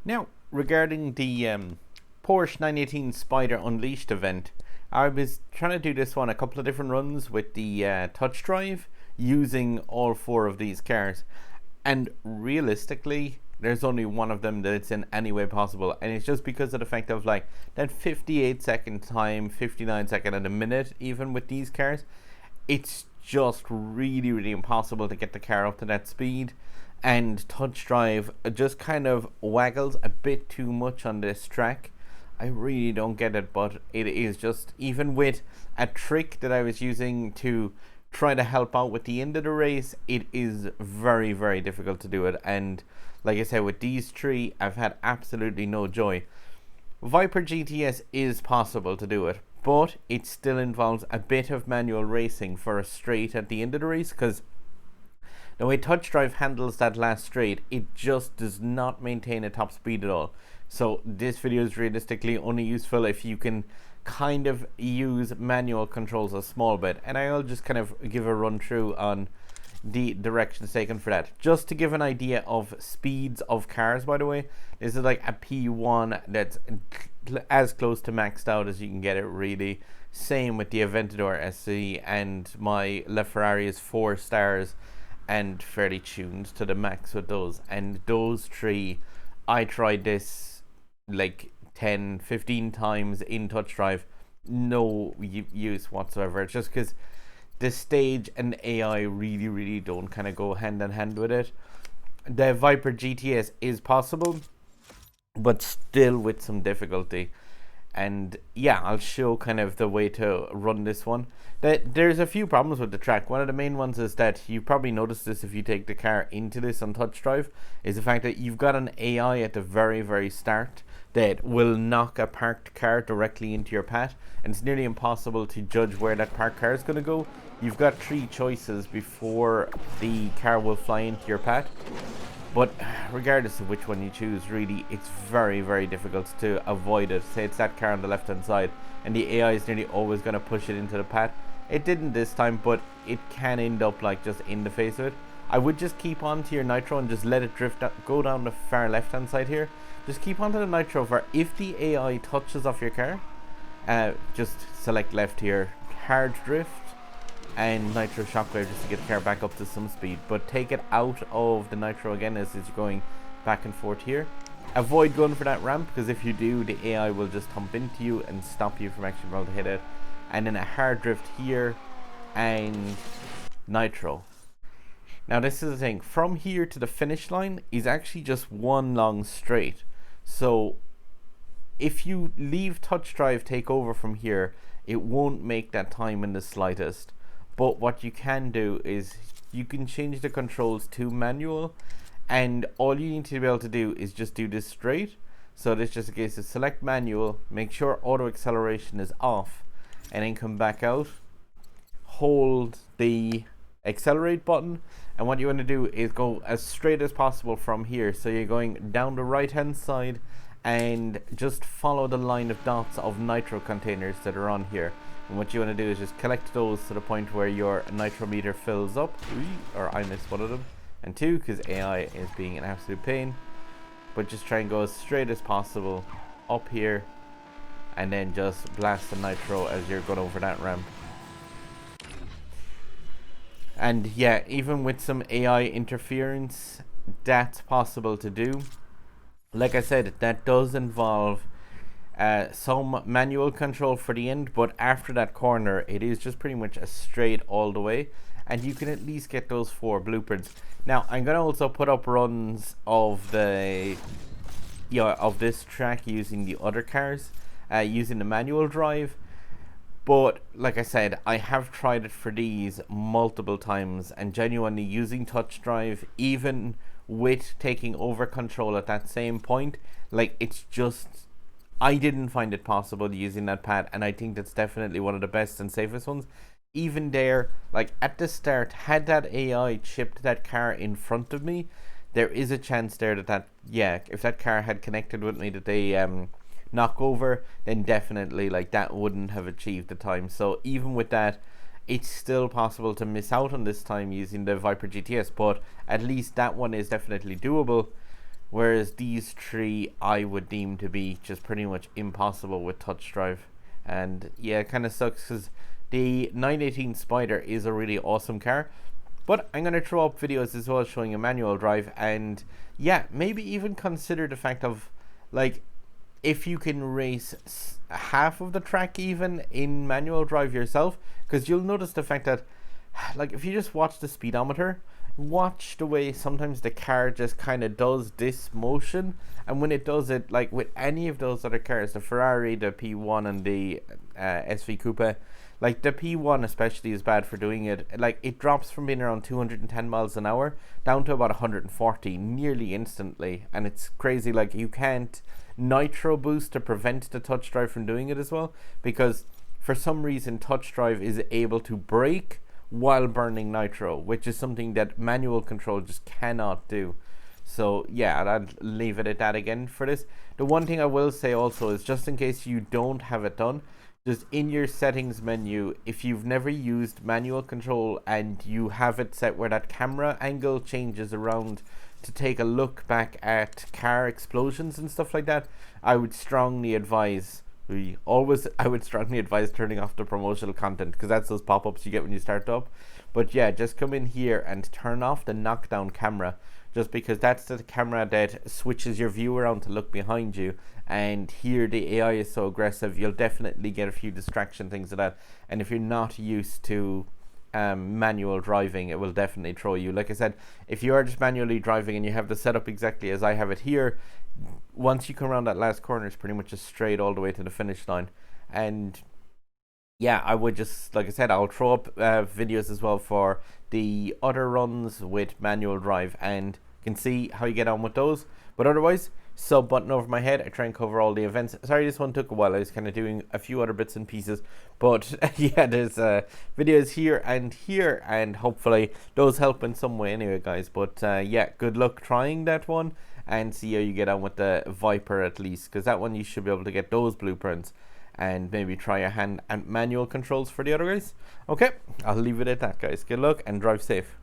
Now, regarding the Porsche 918 Spyder Unleashed event, I was trying to do this one a couple of different runs with the touch drive using all four of these cars, and realistically there's only one of them that it's in any way possible, and it's just because of the fact of like that 58-second time, 59-second and a minute. Even with these cars, it's just really impossible to get the car up to that speed, and touch drive just kind of waggles a bit too much on this track. I really don't get it, but it is just, even with a trick that I was using to try to help out with the end of the race, it is very difficult to do it. And like I said, with these three, I've had absolutely no joy. Viper GTS is possible to do it, but it still involves a bit of manual racing for a straight at the end of the race, because the way touch drive handles that last straight, it just does not maintain a top speed at all. So this video is realistically only useful if you can kind of use manual controls a small bit, and I'll just kind of give a run through on the directions taken for that, just to give an idea of speeds of cars. By the way, this is like a P1 that's as close to maxed out as you can get it, really. Same with the Aventador SV, and my LaFerrari is 4 stars and fairly tuned to the max with those. And those three, I tried this like 10-15 times in touch drive, no use whatsoever. It's just because the stage and AI really don't kind of go hand in hand with it. The Viper GTS is possible, but still with some difficulty. And yeah, I'll show kind of the way to run this one. There's a few problems with the track. One of the main ones is that you probably noticed this if you take the car into this on touch drive, is the fact that you've got an AI at the very start that will knock a parked car directly into your path, and it's nearly impossible to judge where that parked car is going to go. You've got 3 choices before the car will fly into your path, but regardless of which one you choose, really, it's very difficult to avoid it. Say it's that car on the left hand side, and the AI is nearly always going to push it into the path. It didn't this time, but it can end up like just in the face of it. I would just keep on to your nitro and just let it drift go down the far left hand side here. Just keep on to the nitro for if the AI touches off your car, just select left here, hard drift and nitro shockwave just to get the car back up to some speed, but take it out of the nitro again as it's going back and forth here. Avoid going for that ramp, because if you do, the AI will just hump into you and stop you from actually being able to hit it. And then a hard drift here and nitro. Now this is the thing, from here to the finish line is actually just one long straight. So if you leave touch drive take over from here, it won't make that time in the slightest. But what you can do is you can change the controls to manual, and all you need to be able to do is just do this straight. So this is just a case of select manual, make sure auto acceleration is off, and then come back out, hold the accelerate button, and what you want to do is go as straight as possible from here. So you're going down the right hand side and just follow the line of dots of nitro containers that are on here. And what you want to do is just collect those to the point where your nitro meter fills up. Or I missed one of them. And 2, because AI is being an absolute pain. But just try and go as straight as possible up here, and then just blast the nitro as you're going over that ramp. And yeah, even with some AI interference, that's possible to do. Like I said, that does involve some manual control for the end, but after that corner, it is just pretty much a straight all the way, and you can at least get those 4 blueprints. Now, I'm gonna also put up runs of the of this track using the other cars, using the manual drive. But like I said, I have tried it for these multiple times, and genuinely using touch drive, even with taking over control at that same point, like, it's just, I didn't find it possible using that pad, and I think that's definitely one of the best and safest ones. Even there, like at the start, had that AI chipped that car in front of me, there is a chance there that if that car had connected with me, that they knock over, then definitely like that wouldn't have achieved the time. So even with that, it's still possible to miss out on this time using the Viper GTS, but at least that one is definitely doable. whereas these three I would deem to be just pretty much impossible with touch drive. And yeah, it kind of sucks because the 918 Spyder is a really awesome car, but I'm going to throw up videos as well showing a manual drive, and yeah, maybe even consider the fact of, like, if you can race half of the track even in manual drive yourself, because you'll notice the fact that, like, if you just watch the speedometer, watch the way sometimes the car just kind of does this motion, and when it does it, like with any of those other cars, the Ferrari, the P1 and the SV Coupé, like the P1 especially is bad for doing it. Like, it drops from being around 210 miles an hour down to about 140 nearly instantly, and it's crazy. Like, you can't nitro boost to prevent the touch drive from doing it as well, because for some reason touch drive is able to brake while burning nitro, which is something that manual control just cannot do. So yeah, I'd leave it at that again for this. The one thing I will say also is, just in case you don't have it done, just in your settings menu, if you've never used manual control and you have it set where that camera angle changes around to take a look back at car explosions and stuff like that, I would strongly advise turning off the promotional content, because that's those pop-ups you get when you start up. But yeah, just come in here and turn off the knockdown camera, just because that's the camera that switches your view around to look behind you, and here the AI is so aggressive, you'll definitely get a few distraction things like that. And if you're not used to manual driving, it will definitely throw you. Like I said, if you are just manually driving and you have the setup exactly as I have it here, once you come around that last corner, it's pretty much just straight all the way to the finish line. And yeah, I would just, like I said, I'll throw up videos as well for the other runs with manual drive, and you can see how you get on with those. But otherwise, sub button over my head, I try and cover all the events. Sorry, this one took a while. I was kind of doing a few other bits and pieces, but yeah, there's videos here, and hopefully those help in some way anyway, guys. But yeah, good luck trying that one, and see how you get on with the Viper at least, because that one you should be able to get those blueprints, and maybe try your hand and manual controls for the other guys. Okay, I'll leave it at that, guys. Good luck and drive safe.